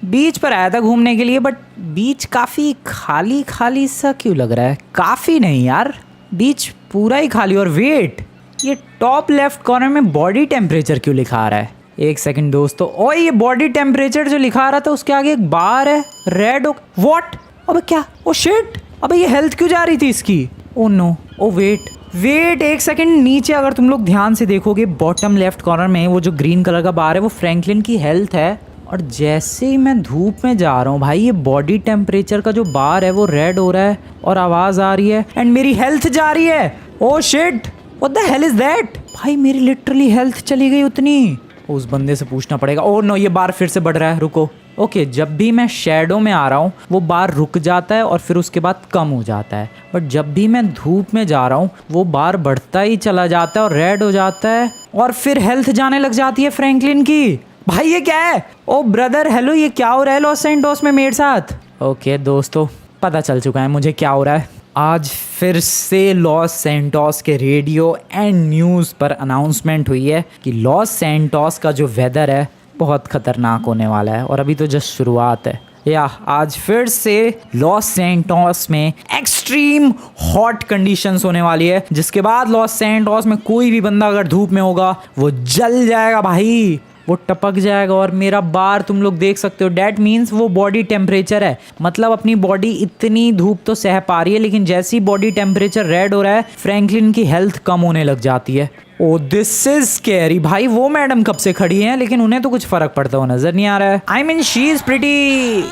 बीच पर आया था घूमने के लिए, बट बीच काफ़ी खाली खाली सा क्यों लग रहा है? काफ़ी नहीं यार, बीच पूरा ही खाली। और वेट, ये टॉप लेफ्ट कॉर्नर में बॉडी टेम्परेचर क्यों लिखा आ रहा है? एक सेकंड दोस्तों, ओए ये बॉडी टेम्परेचर जो लिखा आ रहा था उसके आगे एक बार है रेड। व्हाट? अबे क्या? ओ शिट, अबे ये हेल्थ क्यों जा रही थी इसकी? ओ नो, ओ वेट एक सेकंड, नीचे अगर तुम लोग ध्यान से देखोगे बॉटम लेफ्ट कॉर्नर में वो जो ग्रीन कलर का बार है वो फ्रैंकलिन की हेल्थ है। और जैसे ही मैं धूप में जा रहा हूँ भाई, ये बॉडी टेम्परेचर का जो बार है वो रेड हो रहा है और आवाज़ आ रही है एंड मेरी हेल्थ जा रही है। Oh shit, what the hell is that? भाई मेरी लिटरली हेल्थ चली गई उतनी। उस बंदे से पूछना पड़ेगा। ओ नो, ये बार फिर से बढ़ रहा है, रुको। ओके, जब भी मैं शैडो में आ रहा हूँ वो बार रुक जाता है और फिर उसके बाद कम हो जाता है, बट जब भी मैं धूप में जा रहा हूँ वो बार बढ़ता ही चला जाता है और रेड हो जाता है और फिर हेल्थ जाने लग जाती है फ्रैंकलिन की। भाई ये क्या है? ओ ब्रदर हेलो, ये क्या हो रहा है लॉस सैंटोस में मेरे साथ? ओके दोस्तों, पता चल चुका है मुझे क्या हो रहा है। आज फिर से लॉस सैंटोस के रेडियो एंड न्यूज़ पर अनाउंसमेंट हुई है कि लॉस सैंटोस का जो वेदर है बहुत ख़तरनाक होने वाला है और अभी तो जस्ट शुरुआत है। या आज फिर से लॉस सैंटोस में एक्सट्रीम हॉट कंडीशंस होने वाली है, जिसके बाद लॉस सैंटोस में कोई भी बंदा अगर धूप में होगा वो जल जाएगा भाई, वो टपक जाएगा। और मेरा बार तुम लोग देख सकते हो, डैट मीन्स वो बॉडी टेम्परेचर है, मतलब अपनी बॉडी इतनी धूप तो सह पा रही है, लेकिन जैसी बॉडी टेम्परेचर रेड हो रहा है फ्रैंकलिन की हेल्थ कम होने लग जाती है। ओ दिस इज स्कैरी भाई। वो मैडम कब से खड़ी हैं लेकिन उन्हें तो कुछ फर्क पड़ता हुआ नजर नहीं आ रहा है। I mean she is pretty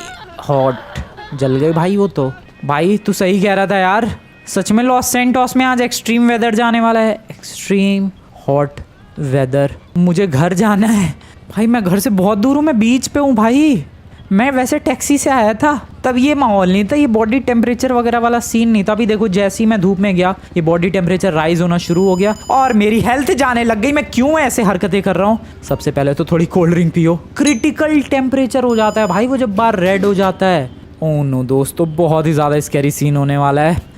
hot. जल गई भाई वो तो। भाई तू सही कह रहा था यार, सच में लॉस सैंटोस में आज एक्सट्रीम वेदर जाने वाला है, एक्सट्रीम हॉट वेदर। मुझे घर जाना है भाई, मैं घर से बहुत दूर हूँ, मैं बीच पे हूँ भाई। मैं वैसे टैक्सी से आया था तब ये माहौल नहीं था, ये बॉडी टेम्परेचर वगैरह वाला सीन नहीं था। अभी देखो जैसे ही मैं धूप में गया ये बॉडी टेम्परेचर राइज होना शुरू हो गया और मेरी हेल्थ जाने लग गई। मैं क्यों ऐसे हरकतें कर रहा हूँ? सबसे पहले तो थोड़ी कोल्ड ड्रिंक पियो। क्रिटिकल टेम्परेचर हो जाता है भाई वो जब बार रेड हो जाता है। ओह नो दोस्तों, बहुत ही ज़्यादा स्कैरी सीन होने वाला है।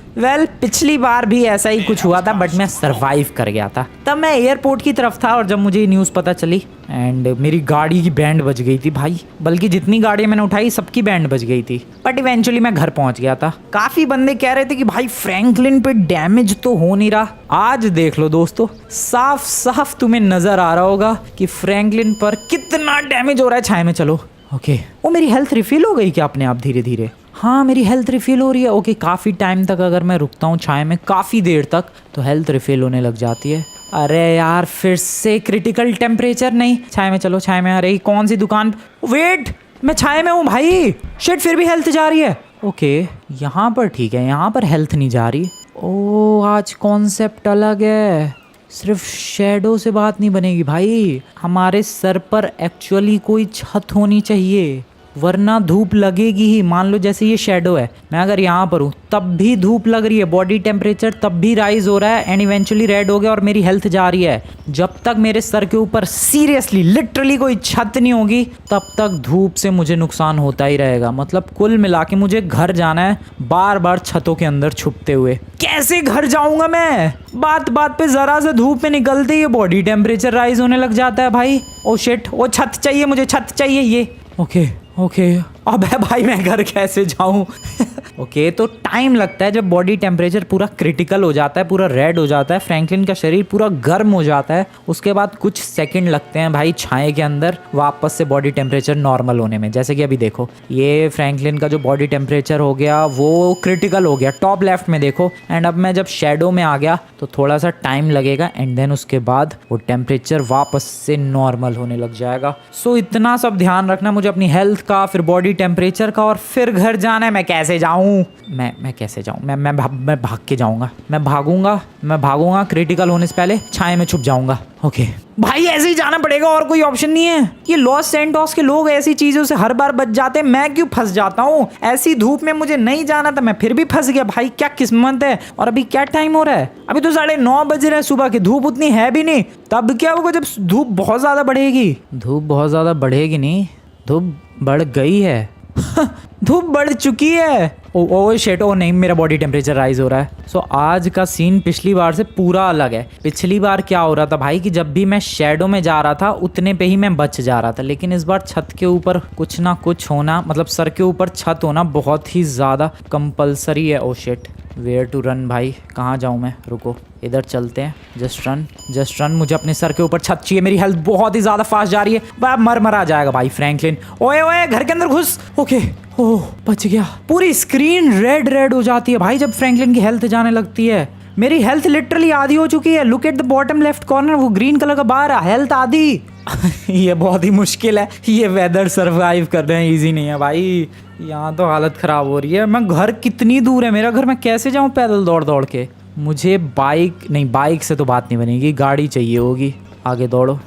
पिछली बार भी ऐसा ही कुछ हुआ था बट मैं सरवाइव कर गया था। तब मैं एयरपोर्ट की तरफ था और जब मुझे ये न्यूज़ पता चली एंड मेरी गाड़ी की बैंड बज गई थी भाई, बल्कि जितनी गाड़ियाँ मैंने उठाई सबकी बैंड बज गई थी, बट इवेंचुअली मैं घर पहुंच गया था। काफ़ी बंदे कह रहे थे कि भाई फ्रैंकलिन पे डैमेज तो हो नहीं रहा। आज देख लो दोस्तों, साफ साफ तुम्हें नज़र आ रहा होगा कि फ्रैंकलिन पर कितना डैमेज हो रहा है। छाया में चलो। ओके, वो मेरी हेल्थ रिफिल हो गई क्या अपने आप धीरे धीरे? हाँ मेरी हेल्थ रिफिल हो रही है। ओके, काफ़ी टाइम तक अगर मैं रुकता हूँ छाया में काफ़ी देर तक तो हेल्थ रिफिल होने लग जाती है। अरे यार फिर से क्रिटिकल टेम्परेचर। नहीं, छाया में चलो, छाया में। अरे कौन सी दुकान? वेट, मैं छाया में हूँ भाई। शिट, फिर भी हेल्थ जा रही है। ओके, यहाँ पर ठीक है, यहाँ पर हेल्थ नहीं जा रही। ओ आज कॉन्सेप्ट अलग है, सिर्फ शैडो से बात नहीं बनेगी भाई, हमारे सर पर एक्चुअली कोई छत होनी चाहिए वरना धूप लगेगी ही। मान लो जैसे ये शैडो है, मैं अगर यहाँ पर हूँ तब भी धूप लग रही है, बॉडी टेम्परेचर तब भी राइज हो रहा है एंड इवेंचुअली रेड हो गया और मेरी हेल्थ जा रही है। जब तक मेरे सर के ऊपर सीरियसली लिटरली कोई छत नहीं होगी तब तक धूप से मुझे नुकसान होता ही रहेगा। मतलब कुल मिला के मुझे घर जाना है बार बार छतों के अंदर छुपते हुए। कैसे घर जाऊंगा मैं? बात बात पे जरा से धूप में निकलते ही बॉडी टेम्परेचर राइज होने लग जाता है भाई। ओ शिट, वो छत चाहिए मुझे, छत चाहिए ये। ओके, अबे भाई मैं घर कैसे जाऊं? ओके, तो टाइम लगता है जब बॉडी टेम्परेचर पूरा क्रिटिकल हो जाता है, पूरा रेड हो जाता है, फ्रैंकलिन का शरीर पूरा गर्म हो जाता है। उसके बाद कुछ सेकंड लगते हैं भाई छाए के अंदर वापस से बॉडी टेम्परेचर नॉर्मल होने में। जैसे कि अभी देखो ये फ्रैंकलिन का जो बॉडी टेम्परेचर हो गया वो क्रिटिकल हो गया टॉप लेफ्ट में देखो। एंड अब मैं जब शैडो में आ गया तो थोड़ा सा टाइम लगेगा एंड देन उसके बाद वो टेम्परेचर वापस से नॉर्मल होने लग जाएगा। सो इतना सब ध्यान रखना मुझे अपनी हेल्थ का, फिर बॉडी टेम्परेचर का, और फिर घर जाना है। मैं कैसे जाऊँ? मैं कैसे जाऊँ? मैं भाग के जाऊँगा, मैं भागूंगा क्रिटिकल होने से पहले छाए में छुप जाऊँगा। ओके भाई ऐसे ही जाना पड़ेगा, और कोई ऑप्शन नहीं है। ये लॉस सैंटोस के लोग ऐसी चीज़ों से हर बार बच जाते हैं, मैं क्यों फंस जाता हूँ? ऐसी धूप में मुझे नहीं जाना था, मैं फिर भी फंस गया भाई। क्या किस्मत है। और अभी क्या टाइम हो रहा है? अभी तो 9:30 बज रहे हैं सुबह के, धूप उतनी है भी नहीं। तब क्या होगा जब धूप बहुत ज़्यादा बढ़ेगी? धूप बहुत ज़्यादा बढ़ेगी नहीं, धूप बढ़ गई है। धूप बढ़ चुकी है। ओ शेट, ओ नहीं, मेरा बॉडी टेम्परेचर राइज हो रहा है। सो आज का सीन पिछली बार से पूरा अलग है। पिछली बार क्या हो रहा था भाई कि जब भी मैं शेडो में जा रहा था उतने पे ही मैं बच जा रहा था, लेकिन इस बार छत के ऊपर कुछ ना कुछ होना, मतलब सर के ऊपर छत होना बहुत ही ज़्यादा कंपलसरी है। ओ शेट, वेयर टू रन भाई, कहाँ जाऊँ मैं? रुको, इधर चलते हैं। जस्ट रन, मुझे अपने सर के ऊपर छत चाहिए। मेरी हेल्थ बहुत ही ज़्यादा फास्ट जा रही है, मर आ जाएगा भाई फ्रैंकलिन। ओए घर के अंदर घुस। ओके, ओह बच गया। पूरी स्क्रीन रेड हो जाती है भाई जब फ्रैंकलिन की हेल्थ जाने लगती है। मेरी हेल्थ लिटरली आधी हो चुकी है। Look at the bottom left corner, वो ग्रीन कलर का बार है, हेल्थ आधी। ये बहुत ही मुश्किल है, ये वेदर सर्वाइव कर रहे हैं, इजी नहीं है भाई। यहाँ तो हालत ख़राब हो रही है। मैं घर कितनी दूर है मेरा घर, मैं कैसे जाऊँ पैदल दौड़ के? मुझे बाइक से तो बात नहीं बनेगी, गाड़ी चाहिए होगी। आगे दौड़ो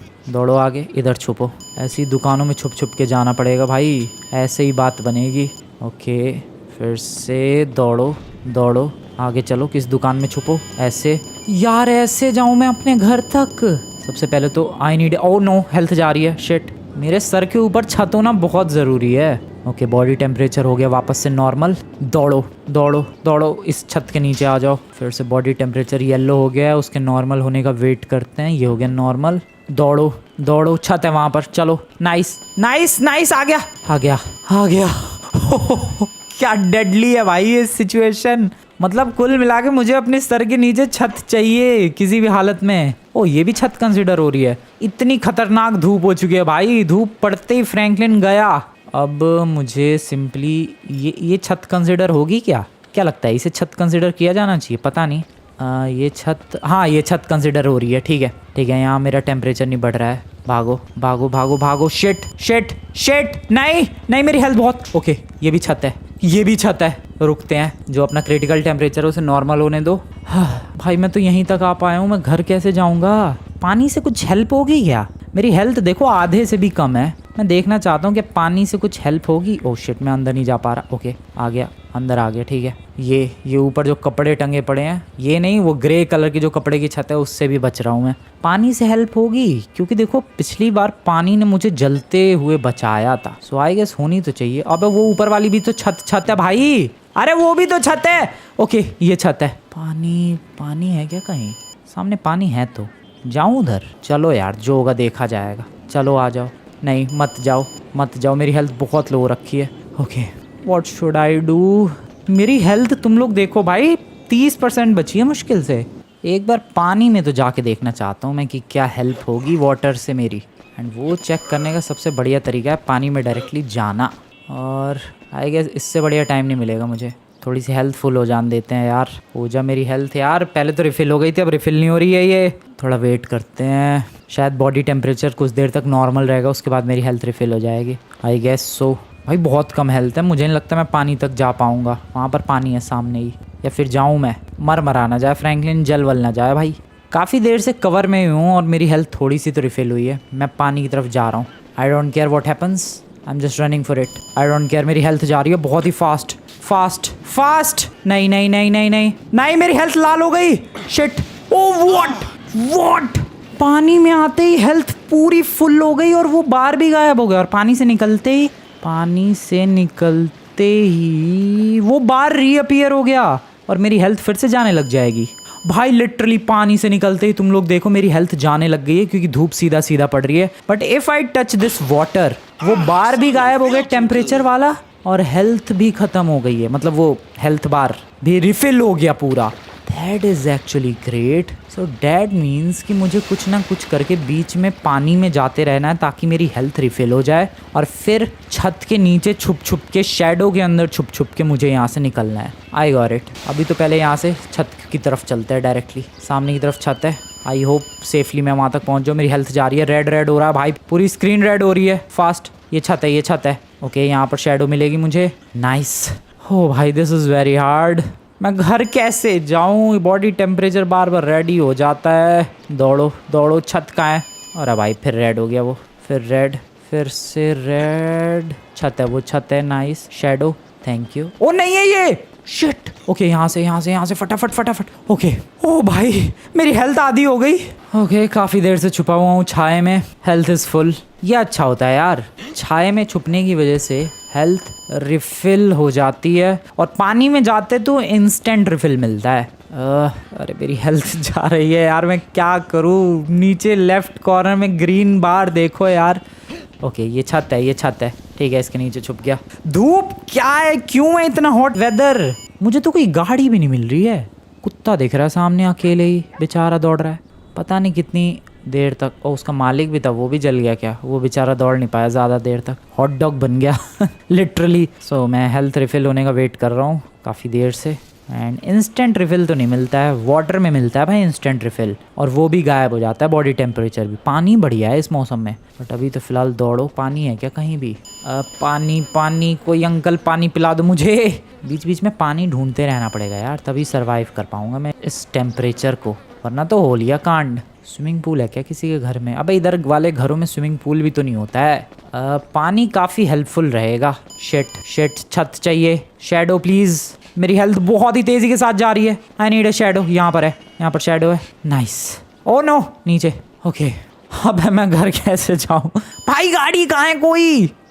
आगे, इधर छुपो। ऐसी दुकानों में छुप के जाना पड़ेगा भाई, ऐसे ही बात बनेगी। ओके, फिर से दौड़ो आगे चलो। किस दुकान में छुपो? ऐसे यार, ऐसे जाऊँ मैं अपने घर तक? सबसे पहले तो I need, oh no, health जा रही है। शिट, मेरे सर के ऊपर छत होना बहुत ज़रूरी है। ओके, बॉडी टेम्परेचर हो गया वापस से नॉर्मल। दौड़ो इस छत के नीचे आ जाओ। फिर से बॉडी टेम्परेचर येलो हो गया है, उसके नॉर्मल होने का वेट करते हैं। ये हो गया नॉर्मल। दौड़ो, छत है वहाँ पर। चलो, नाइस, आ गया। क्या डेडली है भाई ये सिचुएशन। मतलब कुल मिला के मुझे अपने सर के नीचे छत चाहिए किसी भी हालत में। ओ, ये भी छत कंसिडर हो रही है। इतनी खतरनाक धूप हो चुकी है भाई, धूप पड़ते ही फ्रैंकलिन गया। अब मुझे सिंपली ये छत कंसिडर होगी क्या लगता है? इसे छत कंसिडर किया जाना चाहिए, पता नहीं। ये छत कंसिडर हो रही है। ठीक है, यहाँ मेरा टेम्परेचर नहीं बढ़ रहा है। भागो। शिट, नहीं, मेरी हेल्थ बहुत। ओके, ये भी छत है। रुकते हैं, जो अपना क्रिटिकल टेम्परेचर है उसे नॉर्मल होने दो। भाई मैं तो यहीं तक आ पाया हूँ, मैं घर कैसे जाऊँगा? पानी से कुछ हेल्प होगी क्या? मेरी हेल्थ देखो आधे से भी कम है। मैं देखना चाहता हूँ कि पानी से कुछ हेल्प होगी। ओह शिट, मैं अंदर नहीं जा पा रहा। ओके, अंदर आ गया। ठीक है, ये ऊपर जो कपड़े टंगे पड़े हैं, ये नहीं, वो ग्रे कलर की जो कपड़े की छत है उससे भी बच रहा हूँ मैं। पानी से हेल्प होगी क्योंकि देखो पिछली बार पानी ने मुझे जलते हुए बचाया था। सो आई गेस होनी तो चाहिए। अबे वो ऊपर वाली भी तो छत है भाई। अरे वो भी तो छत है। ओके, ये छत है। पानी है क्या कहीं? सामने पानी है तो जाऊं उधर? चलो यार, जो होगा देखा जाएगा। चलो आ जाओ। नहीं, मत जाओ, मेरी हेल्थ बहुत लो रखी है। Okay, what should I do? मेरी हेल्थ तुम लोग देखो भाई, 30% बची है मुश्किल से। एक बार पानी में तो जाके देखना चाहता हूँ मैं कि क्या हेल्प होगी वाटर से मेरी। एंड वो चेक करने का सबसे बढ़िया तरीका है पानी में डायरेक्टली जाना। और आई गेस इससे बढ़िया टाइम नहीं मिलेगा मुझे। थोड़ी सी हेल्थ फुल हो जान देते हैं यार। हो जा मेरी हेल्थ यार, पहले तो रिफ़िल हो गई थी, अब रिफ़िल नहीं हो रही है ये। थोड़ा वेट करते हैं, शायद बॉडी टेम्परेचर कुछ देर तक नॉर्मल रहेगा, उसके बाद मेरी हेल्थ रिफ़िल हो जाएगी आई गेस सो। भाई बहुत कम हेल्थ है, मुझे नहीं लगता मैं पानी तक जा पाऊँगा। वहाँ पर पानी है सामने ही, या फिर जाऊँ मैं? मर ना जाए फ्रैंकलिन, जल वल ना जाए भाई। काफ़ी देर से कवर में हूँ और मेरी हेल्थ थोड़ी सी तो रिफ़िल हुई है। मैं पानी की तरफ जा रहा हूँ। आई don't care what happens, I am just running for it. I don't care. मेरी हेल्थ जा रही है बहुत ही फास्ट। नहीं, मेरी हेल्थ लाल हो गई। Shit, oh what? पानी में आते ही हेल्थ पूरी फुल हो गई और वो बार भी गायब हो गया। और पानी से निकलते ही वो बार रीअपीयर हो गया और मेरी हेल्थ फिर से जाने लग जाएगी। भाई लिटरली पानी से निकलते ही तुम लोग देखो मेरी हेल्थ जाने लग गई है क्योंकि धूप सीधा पड़ रही है। But if I touch this water, वो बार भी गायब हो गए टेम्परेचर वाला और हेल्थ भी ख़त्म हो गई है। मतलब वो हेल्थ बार भी रिफ़िल हो गया पूरा। That is actually great. So that means कि मुझे कुछ ना कुछ करके बीच में पानी में जाते रहना है ताकि मेरी हेल्थ रिफ़िल हो जाए और फिर छत के नीचे छुप के, शैडो के अंदर छुप के मुझे यहाँ से निकलना है। I got it. अभी तो पहले यहाँ से छत की तरफ चलते हैं डायरेक्टली। सामने की तरफ छत है, आई होप सेफली मैं वहाँ तक पहुँच जाऊँ। मेरी हेल्थ जा रही है, रेड हो रहा है भाई, पूरी स्क्रीन रेड हो रही है फास्ट। ये छत है। ओके, यहाँ पर शैडो मिलेगी मुझे। नाइस। हो भाई, दिस इज़ वेरी हार्ड। मैं घर कैसे जाऊँ? बॉडी टेम्परेचर बार रेडी हो जाता है। दौड़ो, छत कहाँ है? अरे भाई फिर रेड हो गया वो, फिर रेड, फिर से रेड। छत है, वो छत है। Nice, shadow, thank you. Oh नहीं है ये, शिट। ओके, यहाँ से फटाफट। ओके, ओ भाई मेरी हेल्थ आधी हो गई। ओके, काफ़ी देर से छुपा हुआ हूँ छाए में, हेल्थ इज़ फुल। ये अच्छा होता है यार, छाए में छुपने की वजह से हेल्थ रिफिल हो जाती है और पानी में जाते तो इंस्टेंट रिफिल मिलता है। अरे मेरी हेल्थ जा रही है यार, मैं क्या करूँ। नीचे लेफ्ट कॉर्नर में ग्रीन बार देखो यार। ओके ये छत है, ये छत है, ठीक है, इसके नीचे छुप गया। धूप क्या है, क्यों है इतना हॉट वेदर। मुझे तो कोई गाड़ी भी नहीं मिल रही है। कुत्ता दिख रहा है सामने अकेले ही, बेचारा दौड़ रहा है, पता नहीं कितनी देर तक। और उसका मालिक भी था, वो भी जल गया क्या? वो बेचारा दौड़ नहीं पाया ज़्यादा देर तक, हॉट डॉग बन गया लिटरली। सो मैं हेल्थ रिफिल होने का वेट कर रहा हूँ काफ़ी देर से। एंड इंस्टेंट रिफिल तो नहीं मिलता है, वाटर में मिलता है भाई इंस्टेंट रिफिल, और वो भी गायब हो जाता है बॉडी टेम्परेचर भी। पानी बढ़िया है इस मौसम में, बट अभी तो फ़िलहाल दौड़ो। पानी है क्या कहीं भी? पानी पानी, कोई अंकल पानी पिला दो मुझे। बीच बीच में पानी ढूंढते रहना पड़ेगा यार, तभी सर्वाइव कर पाऊंगा मैं इस टेम्परेचर को, वरना तो हो लिया कांड। स्विमिंग पूल है क्या किसी के घर में? अबे इधर वाले घरों में स्विमिंग पूल भी तो नहीं होता है। पानी काफ़ी हेल्पफुल रहेगा। शिट छत चाहिए। शैडो प्लीज़, मेरी हेल्थ बहुत ही तेज़ी के साथ जा रही है। I need a shadow. यहाँ पर है, यहाँ पर शैडो है। नाइस। ओ नो, नीचे। ओके अब मैं घर कैसे जाऊँ भाई? गाड़ी कहाँ है?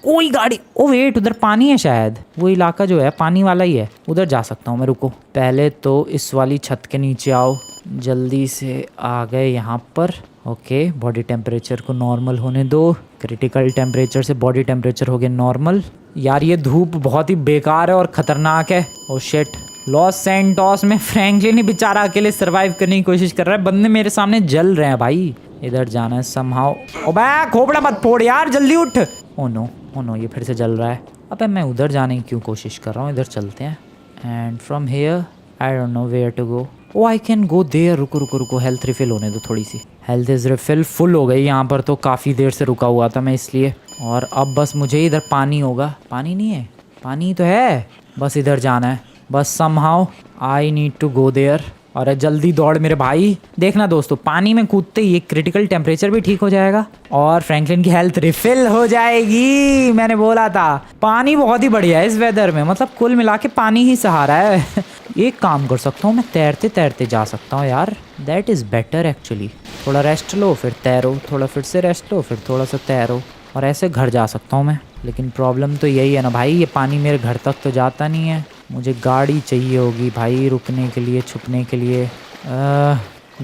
कोई गाड़ी। ओ वेट, उधर पानी है शायद। वो इलाका जो है पानी वाला ही है, उधर जा सकता हूँ मैं। रुको, पहले तो इस वाली छत के नीचे आओ। जल्दी से आ गए यहाँ पर। ओके, बॉडी टेम्परेचर को नॉर्मल होने दो। क्रिटिकल टेम्परेचर से बॉडी टेम्परेचर हो गया नॉर्मल। यार ये धूप बहुत ही बेकार है और ख़तरनाक है। ओ शिट, लॉस सैंटोस में फ्रैंकलिन ही बेचारा अकेले सर्वाइव करने की कोशिश कर रहा है। बंदे मेरे सामने जल रहे हैं भाई। इधर जाना है समहाउ। ओबे खोपड़ा मत फोड़ यार, जल्दी उठ। ओ नो ये फिर से जल रहा है। अबे मैं उधर जाने की क्यों कोशिश कर रहा हूँ? इधर चलते हैं। And from here I don't know where to go. Oh I can go there. रुको, हेल्थ रिफिल होने दो थोड़ी सी। हेल्थ इज रिफिल फुल हो गई यहाँ पर, तो काफ़ी देर से रुका हुआ था मैं इसलिए। और अब बस मुझे इधर पानी होगा। पानी नहीं है? पानी तो है, बस इधर जाना है। बस somehow I need to go there. और जल्दी दौड़ मेरे भाई। देखना दोस्तों, पानी में कूदते ही क्रिटिकल टेम्परेचर भी ठीक हो जाएगा और फ्रैंकलिन की हेल्थ रिफिल हो जाएगी। मैंने बोला था, पानी बहुत ही बढ़िया है इस वेदर में, मतलब कुल मिला के पानी ही सहारा है। एक काम कर सकता हूँ मैं, तैरते तैरते जा सकता हूँ यार। That is better actually. थोड़ा रेस्ट लो फिर तैरो, थोड़ा फिर से रेस्ट लो फिर थोड़ा सा तैरो, और ऐसे घर जा सकता हूँ मैं। लेकिन प्रॉब्लम तो यही है ना भाई, ये पानी मेरे घर तक तो जाता नहीं है। मुझे गाड़ी चाहिए होगी भाई रुकने के लिए, छुपने के लिए।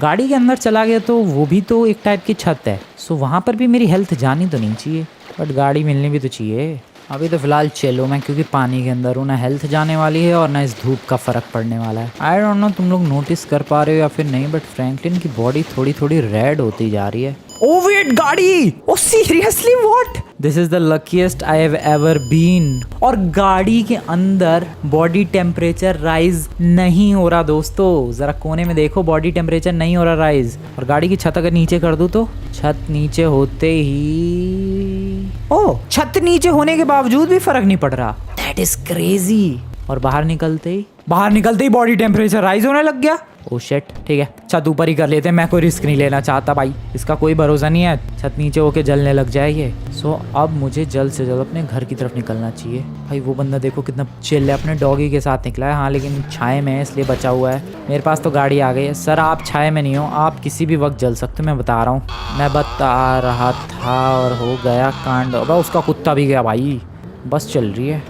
गाड़ी के अंदर चला गया तो वो भी तो एक टाइप की छत है, सो वहाँ पर भी मेरी हेल्थ जानी तो नहीं चाहिए, बट गाड़ी मिलनी भी तो चाहिए। अभी तो फिलहाल चलो मैं, क्योंकि पानी के अंदर हूँ, ना हेल्थ जाने वाली है और ना इस धूप का फ़र्क पड़ने वाला है। आई डोंट नो तुम लोग नोटिस कर पा रहे हो या फिर नहीं, बट फ्रैंकलिन की बॉडी थोड़ी थोड़ी रेड होती जा रही है। ओ वेट, गाड़ी! Oh seriously what? This is the luckiest I have ever been. और गाड़ी के अंदर बॉडी टेम्परेचर राइज नहीं हो रहा दोस्तों। जरा कोने में देखो, बॉडी टेम्परेचर नहीं हो रहा राइज। और गाड़ी की छत अगर नीचे कर दूं तो छत नीचे होते ही, ओ छत नीचे होने के बावजूद भी फर्क नहीं पड़ रहा। That is crazy. और बाहर निकलते ही बॉडी टेम्परेचर राइज होने लग गया। ओ शिट, ठीक है छत ऊपर ही कर लेते हैं, मैं कोई रिस्क नहीं लेना चाहता भाई, इसका कोई भरोसा नहीं है, छत नीचे होके जलने लग जाएगी। सो अब मुझे जल्द से जल्द अपने घर की तरफ निकलना चाहिए। भाई वो बंदा देखो कितना चिल है, अपने डॉगी के साथ निकला है। हाँ लेकिन छाए में है इसलिए बचा हुआ है। मेरे पास तो गाड़ी आ गई है। सर आप छाए में नहीं हो, आप किसी भी वक्त जल सकते हो, मैं बता रहा हूँ। मैं बता रहा था और हो गया कांड। अब उसका कुत्ता भी गया भाई, बस चल रही है।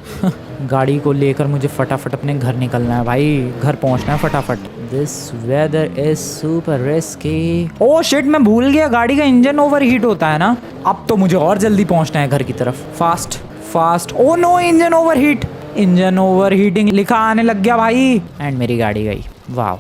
गाड़ी को लेकर मुझे फटाफट अपने घर निकलना है भाई, घर पहुंचना है फटाफट। This weather is super risky. Oh shit, मैं भूल गया गाड़ी का इंजन ओवर हीट होता है ना। अब तो मुझे और जल्दी पहुंचना है घर की तरफ, fast. Oh no, engine overheating लिखा आने लग गया भाई। एंड मेरी गाड़ी गई। वाह,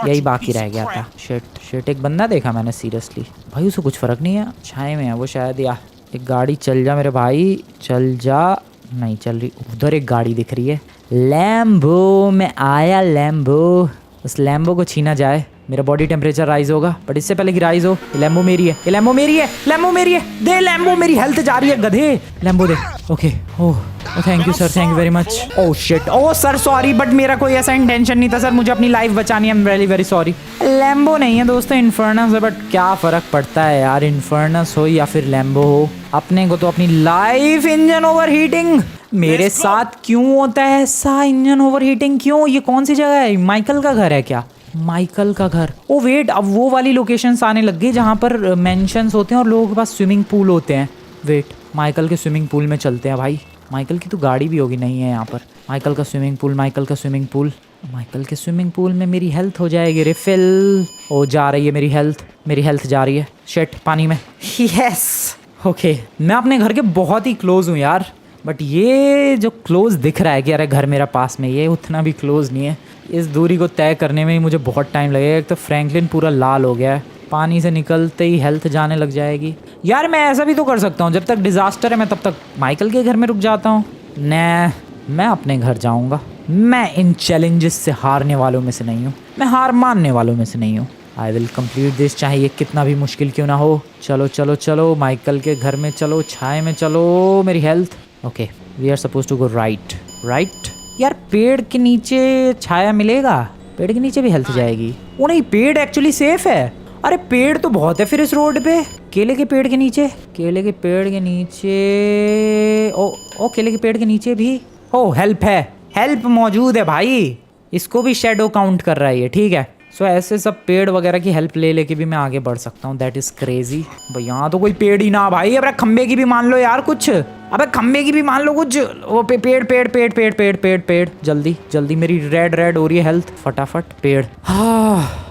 यही बाकी रह गया था। शिट, एक बंदा देखा मैंने सीरियसली। भाई उसे कुछ फर्क नहीं है, छाए में है वो शायद। या एक गाड़ी चल जा मेरे भाई, चल जा। नहीं चल रही। उधर एक गाड़ी दिख रही है, लैम्बो। मैं आया लैम्बो। उस लैम्बो को छीना जाए, मेरा बॉडी टेम्परेचर राइज होगा, बट इससे पहले कि राइज हो, लैम्बो मेरी है, लैम्बो मेरी है। दे लैम्बो, मेरी हेल्थ जा रही है गधे, Lambo they. Okay, oh thank you sir, thank you very much. Oh shit, oh sir sorry, but मेरा कोई ऐसा इंटेंशन नहीं था सर, मुझे अपनी लाइफ बचानी है। आई am very very sorry. Lambo नहीं है दोस्तों, इन्फर्नस है, बट क्या फ़र्क पड़ता है यार, इन्फर्नस हो या फिर लैम्बो हो, अपने को तो अपनी लाइफ। इंजन ओवर हीटिंग मेरे साथ क्यों होता है ऐसा? इंजन ओवर हीटिंग क्यों? ये कौन सी जगह है? माइकल का घर है क्या? माइकल का घर। ओ वेट, अब वो वाली लोकेशंस आने लग गई जहाँ पर मेंशंस होते हैं और लोगों के पास स्विमिंग पूल होते हैं। वेट, माइकल के स्विमिंग पूल में चलते हैं भाई। माइकल की तो गाड़ी भी होगी, नहीं है यहाँ पर। माइकल का स्विमिंग पूल, माइकल का स्विमिंग पूल। माइकल के स्विमिंग पूल में मेरी हेल्थ हो जाएगी रिफिल। ओ जा रही है मेरी हेल्थ, मेरी हेल्थ जा रही है। शिट, पानी में। यस ओके, मैं अपने घर के बहुत ही क्लोज हूँ यार, बट ये जो क्लोज दिख रहा है कि अरे घर मेरा पास में, ये उतना भी क्लोज नहीं है। इस दूरी को तय करने में ही मुझे बहुत टाइम लगेगा। एक तो फ्रैंकलिन पूरा लाल हो गया है, पानी से निकलते ही हेल्थ जाने लग जाएगी। यार मैं ऐसा भी तो कर सकता हूँ, जब तक डिज़ास्टर है मैं तब तक माइकल के घर में रुक जाता हूँ। मैं अपने घर जाऊँगा। मैं इन चैलेंजेस से हारने वालों में से नहीं हूँ, मैं हार मानने वालों में से नहीं हूँ। आई विल कम्प्लीट दिस, चाहे ये कितना भी मुश्किल क्यों ना हो। चलो चलो चलो, माइकल के घर में चलो, छाए में चलो। मेरी health okay, we are suppose to go right. Right यार, पेड़ के नीचे छाया मिलेगा, पेड़ के नीचे भी हेल्थ जाएगी। वो नहीं, पेड़ एक्चुअली सेफ है। अरे पेड़ तो बहुत है फिर इस रोड पे। केले के पेड़ के नीचे, केले के पेड़ के नीचे, ओ केले के पेड़ के नीचे भी ओ हेल्प है, हेल्प मौजूद है भाई। इसको भी शेडो काउंट कर रहा है ये, ठीक है। सो ऐसे सब पेड़ वगैरह की हेल्प ले लेके भी मैं आगे बढ़ सकता हूँ। दैट इज क्रेजी भाई। यहाँ तो कोई पेड़ ही ना भाई। अबे खंबे की भी मान लो यार कुछ, अबे खंबे की भी मान लो कुछ। वो पेड़ पेड़ पेड़ पेड़ पेड़ पेड़ पेड़, जल्दी जल्दी, मेरी रेड हो रही है हेल्थ, फटाफट पेड़। हाँ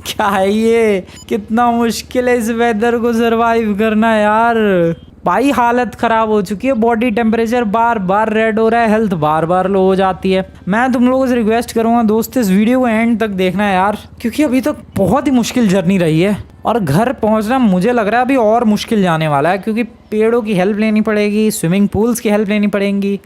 क्या है ये, कितना मुश्किल है इस वेदर को सरवाइव करना यार भाई। हालत खराब हो चुकी है, बॉडी टेम्परेचर बार बार रेड हो रहा है, हेल्थ बार बार लो हो जाती है। मैं तुम लोगों से रिक्वेस्ट करूंगा दोस्त, इस वीडियो को एंड तक देखना है यार, क्योंकि अभी तक बहुत ही मुश्किल जर्नी रही है और घर पहुंचना मुझे लग रहा है अभी और मुश्किल जाने वाला है, क्योंकि पेड़ों की हेल्प लेनी पड़ेगी, स्विमिंग पूल्स की हेल्प लेनी पड़ेगी।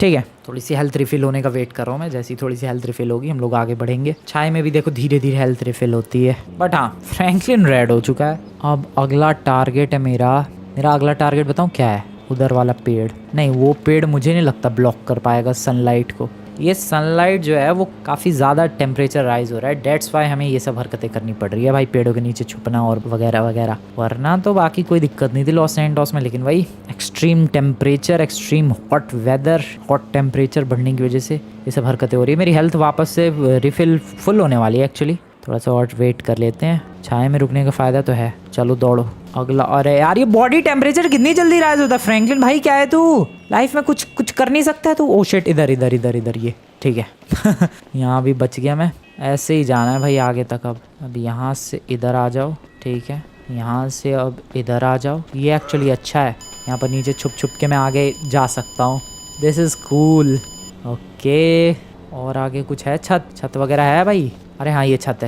ठीक है, थोड़ी सी हेल्थ रिफिल होने का वेट कर रहा हूँ मैं। जैसी थोड़ी सी हेल्थ रिफिल होगी हम लोग आगे बढ़ेंगे। छाए में भी देखो धीरे धीरे हेल्थ रिफिल होती है। बट हाँ, फ्रैंकलिन रेड हो चुका है। अब अगला टारगेट है मेरा अगला टारगेट बताऊँ क्या है? उधर वाला पेड़। नहीं, वो पेड़ मुझे नहीं लगता ब्लॉक कर पाएगा सनलाइट को। ये सनलाइट जो है वो काफ़ी ज़्यादा टेम्परेचर राइज हो रहा है, डेट्स वाई हमें ये सब हरकतें करनी पड़ रही है भाई, पेड़ों के नीचे छुपना और वगैरह वगैरह। वरना तो बाकी कोई दिक्कत नहीं थी लॉस एंजल्स में, लेकिन भाई extreme temperature, extreme hot weather, hot temperature बढ़ने की वजह से ये सब हरकतें हो रही है। मेरी हेल्थ वापस से रिफिल फुल होने वाली है एक्चुअली। थोड़ा सा और वेट कर लेते हैं, छाए में रुकने का फ़ायदा तो है। चलो दौड़ो अगला। अरे यार ये बॉडी टेम्परेचर कितनी जल्दी राइज होता है। फ्रैंकलिन भाई क्या है तू, लाइफ में कुछ कर नहीं सकता है तू? ओ शिट, इधर इधर इधर इधर, ये ठीक है। यहाँ भी बच गया मैं। ऐसे ही जाना है भाई आगे तक। अब यहाँ से इधर आ जाओ, ठीक है। यहाँ से अब इधर आ जाओ, ये एक्चुअली अच्छा है। यहाँ पर नीचे छुप छुप के मैं आगे जा सकता हूँ। This is cool. ओके, और आगे कुछ है? छत वगैरह है भाई? अरे हाँ, ये छत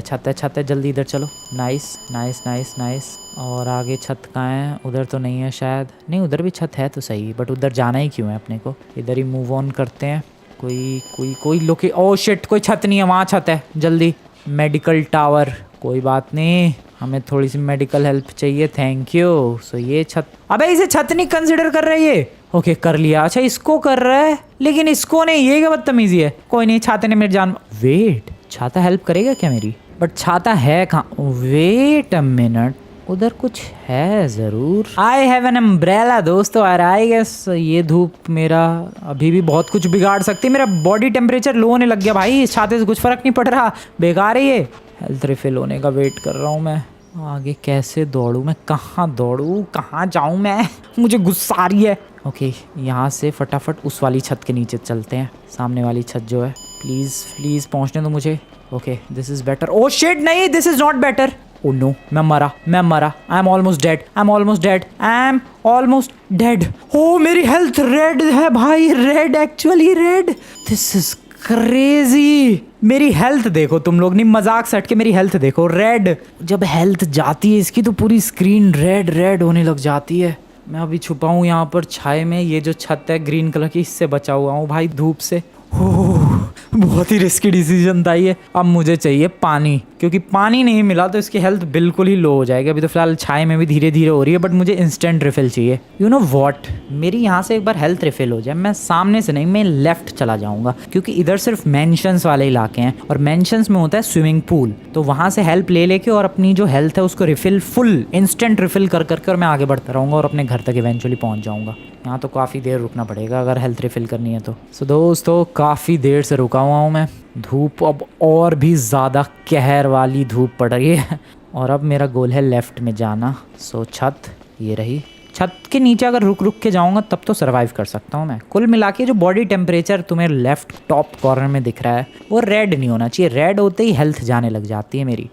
है, जल्दी इधर चलो। Nice nice nice nice. और आगे छत कहाँ है? उधर तो नहीं है शायद। नहीं, उधर भी छत है तो सही, बट उधर जाना ही क्यों है अपने को? इधर ही मूव ऑन करते हैं। कोई लोके, ओह शिट, कोई छत नहीं है, वहाँ छत है। जल्दी, मेडिकल टावर। कोई बात नहीं, हमें थोड़ी सी मेडिकल हेल्प चाहिए, थैंक यू। सो ये छत, अबे इसे छत नहीं कंसिडर कर रही है। ओके कर लिया। अच्छा इसको कर रहा है, लेकिन इसको नहीं, ये क्या बदतमीजी है। कोई नहीं, छाते ने मेरी जान। वेट, छाता हेल्प करेगा क्या मेरी? बट छाता है कहाँ? वेट अ मिनट, उधर कुछ है ज़रूर। आई हैव एन अम्ब्रेला दोस्तों। और आई गेस ये धूप मेरा अभी भी बहुत कुछ बिगाड़ सकती है। मेरा बॉडी टेम्परेचर लो होने लग गया भाई, इस छाते से कुछ फ़र्क नहीं पड़ रहा, बेकार है ये। हेल्थ रिफिल होने का वेट कर रहा हूँ मैं। आगे कैसे दौड़ूँ मैं? कहाँ दौड़ूँ, कहाँ जाऊँ मैं? मुझे गुस्सा आ रही है। ओके, यहाँ से फटाफट उस वाली छत के नीचे चलते हैं, सामने वाली छत जो है। प्लीज़ पहुँचने दो मुझे। Okay this is better. Oh shit, नहीं this is not better. Oh no, मैं मरा। I am almost dead. Oh मेरी हेल्थ रेड है भाई, red, actually red. This is crazy. मेरी हेल्थ देखो तुम लोग, नहीं मजाक से हट के मेरी हेल्थ देखो, रेड। जब हेल्थ जाती है इसकी तो पूरी स्क्रीन रेड होने लग जाती है। मैं अभी छुपा हूँ यहाँ पर छाए में। ये जो छत है ग्रीन कलर की, इससे बचा हुआ हूँ भाई धूप से। बहुत ही रिस्की डिसीजन था ये। अब मुझे चाहिए पानी, क्योंकि पानी नहीं मिला तो इसकी हेल्थ बिल्कुल ही लो हो जाएगी। अभी तो फिलहाल छाए में भी धीरे धीरे हो रही है, बट मुझे इंस्टेंट रिफिल चाहिए। यू नो व्हाट, मेरी यहाँ से एक बार हेल्थ रिफिल हो जाए, मैं सामने से नहीं, मैं लेफ्ट चला जाऊँगा, क्योंकि इधर सिर्फ मेंशंस वाले इलाके हैं और मेंशंस में होता है स्विमिंग पूल। तो वहाँ से हेल्प ले लेके और अपनी जो हेल्थ है उसको रिफिल, फुल इंस्टेंट रिफिल कर और मैं आगे बढ़ता रहूँगा और अपने घर तक इवेंचुअली पहुँच जाऊँगा। यहाँ तो काफ़ी देर रुकना पड़ेगा अगर हेल्थ रिफिल करनी है तो। सो दोस्तों काफ़ी देर से रुका हुआ हूँ मैं। धूप अब और भी ज़्यादा कहर वाली धूप पड़ रही है और अब मेरा गोल है लेफ़्ट में जाना। सो छत ये रही, छत के नीचे अगर रुक रुक के जाऊंगा तब तो सरवाइव कर सकता हूँ मैं। कुल मिला के जो बॉडी टेम्परेचर तुम्हें लेफ्ट टॉप कॉर्नर में दिख रहा है वो रेड नहीं होना चाहिए। रेड होते ही हेल्थ जाने लग जाती है मेरी।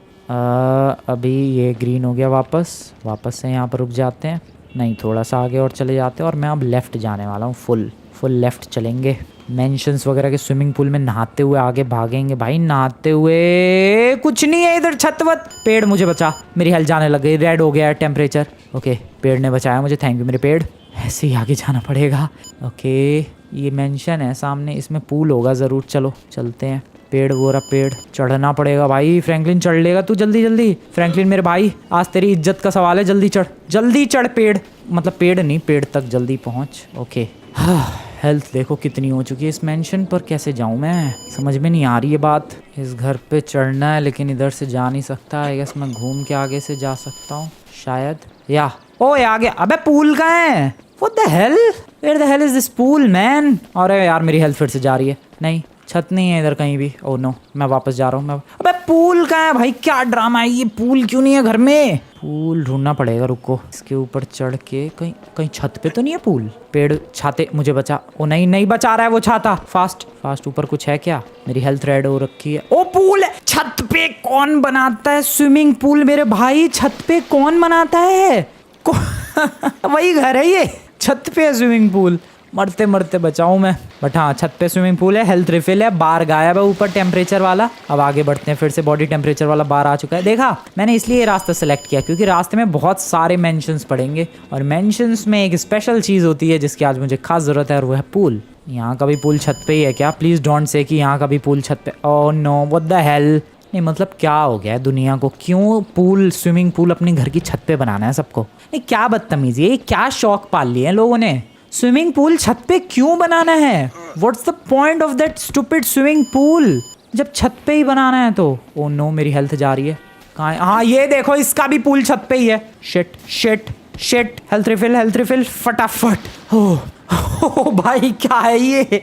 अभी ये ग्रीन हो गया। वापस से यहाँ पर रुक जाते हैं। नहीं, थोड़ा सा आगे और चले जाते हैं और मैं अब लेफ़्ट जाने वाला हूँ। फुल लेफ़्ट चलेंगे। मेंशंस वगैरह के स्विमिंग पूल में नहाते हुए आगे भागेंगे भाई। नहाते हुए कुछ नहीं है इधर छतवत। पेड़ मुझे बचा, मेरी हेल्थ जाने लग गई। रेड हो गया है टेम्परेचर। ओके, पेड़ ने बचाया मुझे, थैंक यू मेरे पेड़। ऐसे ही आगे जाना पड़ेगा। ओके, ये मेंशन है सामने, इसमें पूल होगा ज़रूर। चलो चलते हैं। पेड़ वो रहा, पेड़ चढ़ना पड़ेगा भाई। फ्रैंकलिन चढ़ लेगा तू जल्दी। फ्रैंकलिन मेरे भाई, आज तेरी इज्जत का सवाल है। जल्दी चढ़ पेड़, मतलब पेड़ नहीं, पेड़ तक जल्दी पहुंच। ओके, हेल्थ देखो कितनी हो चुकी है। इस मेंशन पर कैसे जाऊं मैं, समझ में नहीं आ रही है बात। इस घर पे चढ़ना है लेकिन इधर से जा नहीं सकता। आई गेस मैं घूम के आगे से जा सकता हूँ शायद। या ओए आ गया। अबे पूल कहाँ है? What the hell, where the hell is this pool man? अरे यार मेरी हेल्थ फिर से जा रही है। नहीं, छत नहीं है इधर कहीं भी। ओह नो, मैं वापस जा रहा हूँ। अबे पूल कहाँ है भाई? क्या ड्रामा है ये? पूल क्यों नहीं है घर में? पूल ढूंढना पड़ेगा, रुको। इसके ऊपर चढ़ के कहीं छत पे तो नहीं है पूल? पेड़ छाते मुझे बचा। ओ नहीं बचा रहा है वो छाता। फास्ट ऊपर कुछ है क्या? मेरी हेल्थ रेड हो रखी है। ओ पूल है छत पे। कौन बनाता है स्विमिंग पूल मेरे भाई? छत पे कौन बनाता है? वही घर है ये, छत पे है स्विमिंग पूल। मरते बचाऊं मैं। बट हाँ, छत पे स्विमिंग पूल है, हेल्थ रिफिल है, बार गायब है ऊपर टेम्परेचर वाला। अब आगे बढ़ते हैं। फिर से बॉडी टेम्परेचर वाला बार आ चुका है। देखा, मैंने इसलिए ये रास्ता सेलेक्ट किया क्योंकि रास्ते में बहुत सारे मेंशंस पड़ेंगे और मेंशंस में एक स्पेशल चीज़ होती है जिसकी आज मुझे खास ज़रूरत है और वो है पूल। यहाँ का भी पूल छत पे ही है क्या? प्लीज़ डोंट से कि यहाँ का भी पूल छत पे। Oh no, what the hell. नहीं मतलब क्या हो गया है दुनिया को? क्यों पूल, स्विमिंग पूल अपने घर की छत पे बनाना है सबको? ये क्या बदतमीजी है? क्या शौक पाल लिए हैं लोगों ने? स्विमिंग पूल छत पे क्यों बनाना है? What's the point of that stupid swimming pool जब छत पे ही बनाना है तो? ओह नो, मेरी हेल्थ जा रही है। कहाँ है? हाँ ये देखो, इसका भी पूल छत पे ही है। शिट। हेल्थ रिफिल फटाफट। ओह भाई क्या है ये?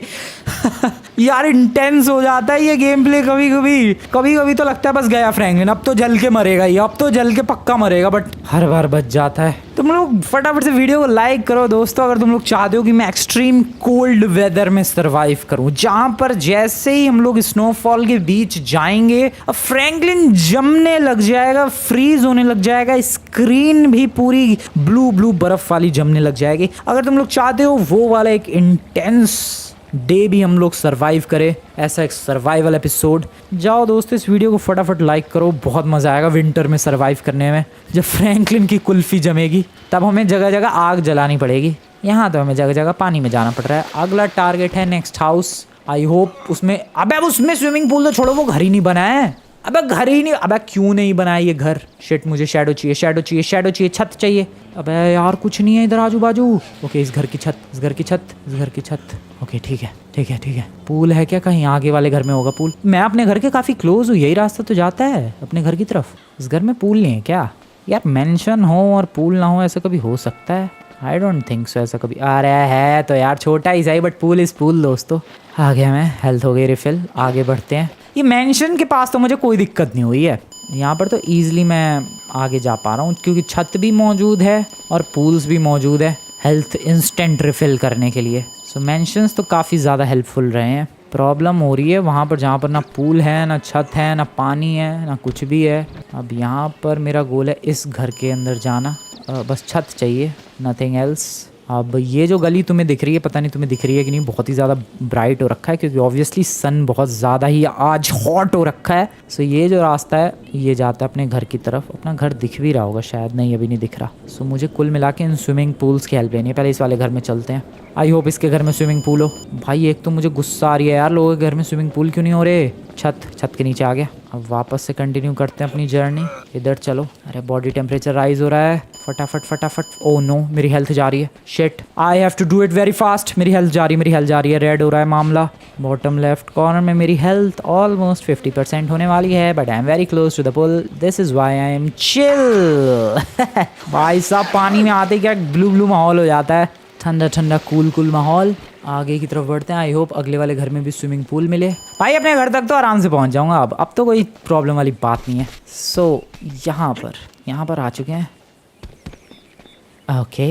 यार इंटेंस हो जाता है ये गेम प्ले कभी तो लगता है बस गया फ्रैंकलिन, अब तो जल के मरेगा ये, अब तो जल के पक्का मरेगा। बट हर बार बच जाता है। तुम लोग फटाफट से वीडियो को लाइक करो दोस्तों अगर तुम लोग चाहते हो कि मैं एक्सट्रीम कोल्ड वेदर में सर्वाइव करूं, जहां पर जैसे ही हम लोग स्नोफॉल के बीच जाएंगे अब फ्रैंकलिन जमने लग जाएगा, फ्रीज होने लग जाएगा, स्क्रीन भी पूरी ब्लू बर्फ वाली जमने लग जाएगी। अगर तुम लोग चाहते हो वो वाला एक इंटेंस डे भी हम लोग सरवाइव करें, ऐसा एक सर्वाइवल एपिसोड, जाओ दोस्तों इस वीडियो को फटाफट लाइक करो। बहुत मज़ा आएगा विंटर में सरवाइव करने में। जब फ्रैंकलिन की कुल्फी जमेगी तब हमें जगह जगह आग जलानी पड़ेगी। यहाँ तो हमें जगह जगह पानी में जाना पड़ रहा है। अगला टारगेट है नेक्स्ट हाउस। आई होप उसमें, अबे उसमें स्विमिंग पूल तो छोड़ो, वो घर ही नहीं बना है। अबे घर ही नहीं, अबे क्यों नहीं बनाया ये घर? शिट, मुझे शैडो चाहिए, छत चाहिए। अबे यार कुछ नहीं है इधर आजू बाजू। ओके, इस घर की छत। ओके ठीक है। पूल है क्या? कहीं आगे वाले घर में होगा पूल। मैं अपने घर के काफ़ी क्लोज हूँ, यही रास्ता तो जाता है अपने घर की तरफ। इस घर में पूल नहीं है क्या? यार मेंशन हो और पूल ना हो, ऐसा कभी हो सकता है? आई डोंट थिंक सो ऐसा कभी। आ रहा है तो यार छोटा ही सही, बट पूल इस पूल दोस्तों। आ गया मैं, हेल्थ हो गई रिफिल। आगे बढ़ते हैं। ये मेंशन के पास तो मुझे कोई दिक्कत नहीं हुई है, यहाँ पर तो ईजिली मैं आगे जा पा रहा हूँ क्योंकि छत भी मौजूद है और पूल्स भी मौजूद है हेल्थ इंस्टेंट रिफिल करने के लिए। सो मेंशंस तो काफ़ी ज़्यादा हेल्पफुल रहे हैं। प्रॉब्लम हो रही है वहाँ पर जहाँ पर ना पूल है, ना छत है, ना पानी है, ना कुछ भी है। अब यहाँ पर मेरा गोल है इस घर के अंदर जाना। बस छत चाहिए, नथिंग एल्स। अब ये जो गली तुम्हें दिख रही है, पता नहीं तुम्हें दिख रही है कि नहीं, बहुत ही ज़्यादा ब्राइट हो रखा है क्योंकि ऑब्वियसली सन बहुत ज़्यादा ही आज हॉट हो रखा है। सो ये जो रास्ता है ये जाता है अपने घर की तरफ। अपना घर दिख भी रहा होगा शायद, नहीं अभी नहीं दिख रहा। सो मुझे कुल मिला के इन स्विमिंग पूल्स की हेल्प लेनी है। पहले इस वाले घर में चलते हैं। आई होप इसके घर में स्विमिंग पूल हो। भाई एक तो मुझे गुस्सा आ रही है यार, लोगों के घर में स्विमिंग पूल क्यों नहीं हो रहे? छत के नीचे आ गया। अब वापस से कंटिन्यू करते हैं अपनी जर्नी। इधर चलो। अरे बॉडी टेम्परेचर राइज हो रहा है, फटाफट। ओह नो, मेरी हेल्थ जा रही है। Shit, I have to do it very fast. मेरी हेल्थ जा रही है। रेड हो रहा है मामला। बॉटम लेफ्ट कॉर्नर में मेरी हेल्थ ऑलमोस्ट 50% होने वाली है, but I am very close to the pool. This is why I am chill. भाई साहब पानी में आते क्या ब्लू माहौल हो जाता है, ठंडा कूल माहौल। आगे की तरफ बढ़ते हैं। आई होप अगले वाले घर में भी स्विमिंग पूल मिले। भाई अपने घर तक तो आराम से पहुंच जाऊंगा अब तो कोई प्रॉब्लम वाली बात नहीं है। सो यहाँ पर आ चुके हैं। Okay,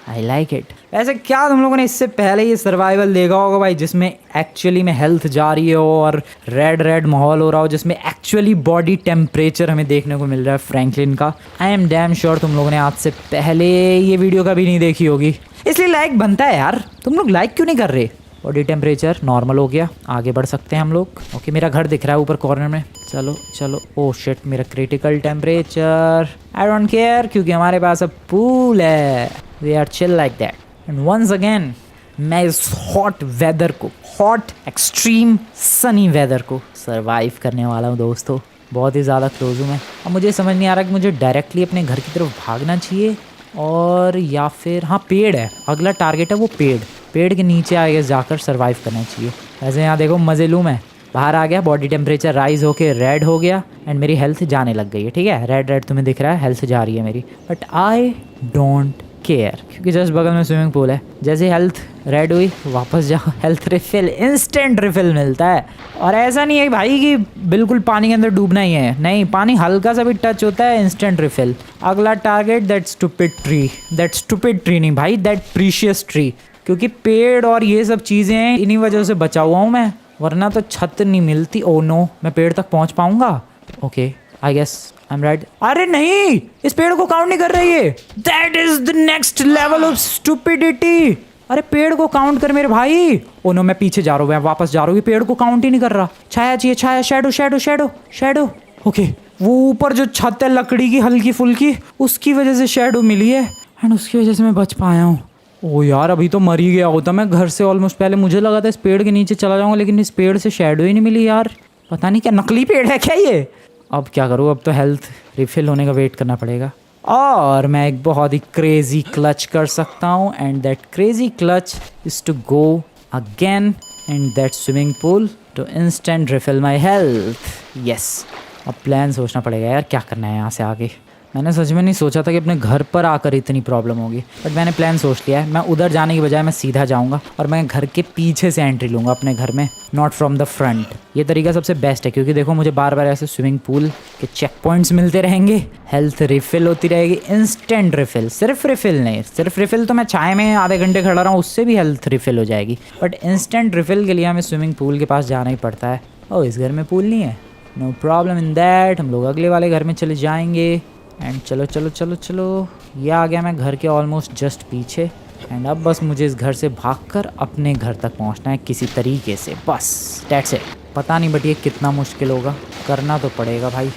I like it. वैसे क्या तुम लोगों ने इससे पहले ये सर्वाइवल देखा होगा भाई, जिसमें एक्चुअली में हेल्थ जा रही हो और रेड रेड माहौल हो रहा हो, जिसमें एक्चुअली बॉडी टेम्परेचर हमें देखने को मिल रहा है फ्रैंकलिन का। आई एम डैम श्योर तुम लोगों ने आज से पहले ये वीडियो कभी नहीं देखी होगी, इसलिए लाइक बनता है यार। तुम लोग लाइक क्यों नहीं कर रहे? बॉडी टेम्परेचर नॉर्मल हो गया, आगे बढ़ सकते हैं हम लोग। ओके, मेरा घर दिख रहा है ऊपर कॉर्नर में। चलो चलो, ओह शिट, मेरा critical temperature. I don't care, क्योंकि हमारे पास अब पूल है। We are chill like that. And once again मैं इस हॉट वेदर को, हॉट एक्सट्रीम सनी वेदर को सर्वाइव करने वाला हूँ दोस्तों। बहुत ही ज़्यादा क्लोज हूँ मैं। अब मुझे समझ नहीं आ रहा कि मुझे डायरेक्टली अपने घर की तरफ भागना चाहिए और या फिर हाँ पेड़ है, अगला टारगेट है वो पेड़ के नीचे आगे जाकर सर्वाइव करना चाहिए। वैसे यहाँ देखो मज़े लूँ मैं, बाहर आ गया, बॉडी टेम्परेचर राइज होके रेड हो गया एंड मेरी हेल्थ जाने लग गई है। ठीक है, रेड रेड तुम्हें दिख रहा है, हेल्थ जा रही है मेरी, बट आई डोंट केयर क्योंकि जस्ट बगल में स्विमिंग पूल है। जैसे हेल्थ रेड हुई वापस जाओ, हेल्थ रिफिल, इंस्टेंट रिफिल मिलता है। और ऐसा नहीं है भाई कि बिल्कुल पानी के अंदर डूबना ही है, नहीं, पानी हल्का सा भी टच होता है इंस्टेंट रिफिल। अगला टारगेट दैट स्टूपिड ट्री नहीं भाई, दैट प्रीशियस ट्री, क्योंकि पेड़ और ये सब चीज़ें हैं, इन्हीं वजह से बचा हुआ हूँ मैं, वरना तो छत नहीं मिलती। ओ नो, मैं पेड़ तक पहुँच पाऊँगा? Okay, I guess I am right. अरे नहीं, इस पेड़ को काउंट नहीं कर रही है। That is the next level of stupidity. अरे पेड़ को काउंट कर मेरे भाई। ओ नो, मैं पीछे जा रहा हूँ, मैं वापस जा रहा हूँ, ये पेड़ को काउंट ही नहीं कर रहा। छाया चाहिए, छाया, shadow shadow shadow shadow. Okay, वो ऊपर जो छत है लकड़ी की हल्की फुल्की, उसकी वजह से शैडो मिली है एंड उसकी वजह से मैं बच पाया हूँ। ओ यार, अभी तो मर ही गया होता मैं घर से ऑलमोस्ट पहले। मुझे लगा था इस पेड़ के नीचे चला जाऊंगा, लेकिन इस पेड़ से शैडो ही नहीं मिली यार। पता नहीं क्या नकली पेड़ है क्या ये। अब क्या करूँ, अब तो हेल्थ रिफिल होने का वेट करना पड़ेगा और मैं एक बहुत ही क्रेजी क्लच कर सकता हूँ and that crazy clutch is to go again in that swimming pool to instant refill my health. Yes, अब प्लान सोचना पड़ेगा यार, क्या करना है यहाँ से आगे। मैंने सच में नहीं सोचा था कि अपने घर पर आकर इतनी प्रॉब्लम होगी, बट मैंने प्लान सोच लिया है। मैं उधर जाने की बजाय मैं सीधा जाऊंगा और मैं घर के पीछे से एंट्री लूँगा अपने घर में, नॉट फ्रॉम द फ्रंट। ये तरीका सबसे बेस्ट है, क्योंकि देखो मुझे बार बार ऐसे स्विमिंग पूल के चेक पॉइंट्स मिलते रहेंगे, हेल्थ रिफिल होती रहेगी, इंस्टेंट रिफिल। सिर्फ रिफिल नहीं, सिर्फ रिफिल तो मैं चाय में आधे घंटे खड़ा रहा हूँ, उससे भी हेल्थ रिफिल हो जाएगी, बट इंस्टेंट रिफिल के लिए हमें स्विमिंग पूल के पास जाना ही पड़ता है। ओह, इस घर में पूल नहीं है, नो प्रॉब्लम इन दैट। हम लोग अगले वाले घर में चले जाएंगे एंड चलो चलो चलो चलो, ये आ गया मैं घर के ऑलमोस्ट जस्ट पीछे एंड अब बस मुझे इस घर से भागकर अपने घर तक पहुंचना है किसी तरीके से, बस दैट्स इट। पता नहीं बट ये कितना मुश्किल होगा, करना तो पड़ेगा भाई।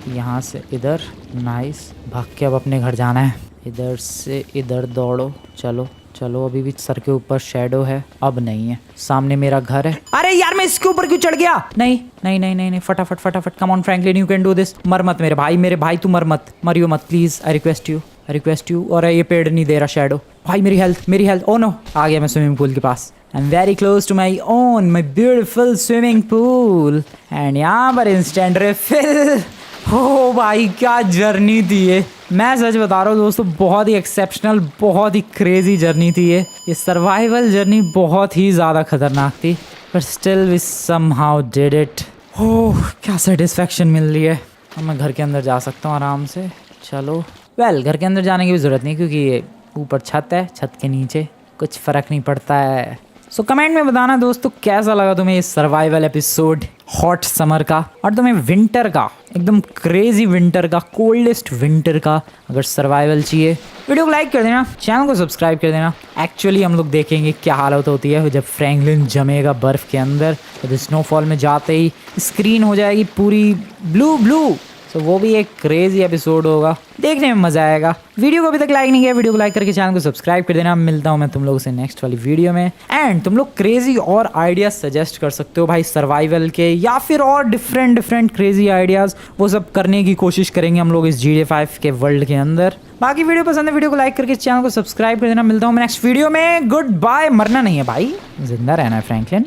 यहाँ से इधर, नाइस, भाग के अब अपने घर जाना है। इधर से इधर दौड़ो, चलो चलो, अभी भी सर के ऊपर शैडो है, अब नहीं है, सामने मेरा घर है। अरे यार, मैं इसके ऊपर क्यों चढ़ गया? नहीं नहीं नहीं नहीं नहीं, फटाफट फटाफट, come on Franklin, you can do this. मर मत मेरे भाई तू मर मत, मरियो मत प्लीज, आई रिक्वेस्ट यू। और ये पेड़ नहीं दे रहा शैडो भाई, मेरी हेल्थ। ओ नो, आ गया मैं स्विमिंग पूल के पास। I am very close to my beautiful swimming pool and यहाँ पर इंस्टेंट रिफिल। हो भाई, क्या जर्नी थी ये, मैं सच बता रहा हूँ दोस्तों, बहुत ही एक्सेप्शनल, बहुत ही क्रेजी जर्नी थी ये सर्वाइवल जर्नी बहुत ही ज़्यादा खतरनाक थी, but still we somehow did it. Oh, क्या सेटिस्फेक्शन मिल रही है। अब मैं घर के अंदर जा सकता हूँ आराम से। चलो, घर के अंदर जाने की भी ज़रूरत नहीं, क्योंकि ये ऊपर छत है, छत के नीचे कुछ फ़र्क नहीं पड़ता है। सो कमेंट में बताना दोस्तों, कैसा लगा तुम्हें ये सर्वाइवल एपिसोड हॉट समर का, और तुम्हें विंटर का, एकदम क्रेजी विंटर का, कोल्डेस्ट विंटर का अगर सर्वाइवल चाहिए। वीडियो को लाइक कर देना, चैनल को सब्सक्राइब कर देना। एक्चुअली हम लोग देखेंगे क्या हालत होती है जब फ्रैंकलिन जमेगा बर्फ़ के अंदर, जब स्नोफॉल में जाते ही स्क्रीन हो जाएगी पूरी ब्लू। तो वो भी एक क्रेजी एपिसोड होगा, देखने में मज़ा आएगा। वीडियो को अभी तक लाइक नहीं किया, वीडियो को लाइक करके चैनल को सब्सक्राइब कर देना। मिलता हूँ मैं तुम लोगों से नेक्स्ट वाली वीडियो में। एंड तुम लोग क्रेजी और आइडियाज सजेस्ट कर सकते हो भाई, सर्वाइवल के या फिर और डिफरेंट क्रेजी आइडियाज़, वो सब करने की कोशिश करेंगे हम लोग इस GTA 5 के वर्ल्ड के अंदर। बाकी वीडियो पसंद है, वीडियो को लाइक करके चैनल को सब्सक्राइब कर देना। मिलता हूँ मैं नेक्स्ट वीडियो में, गुड बाय। मरना नहीं है भाई, जिंदा रहना है फ्रैंकलिन।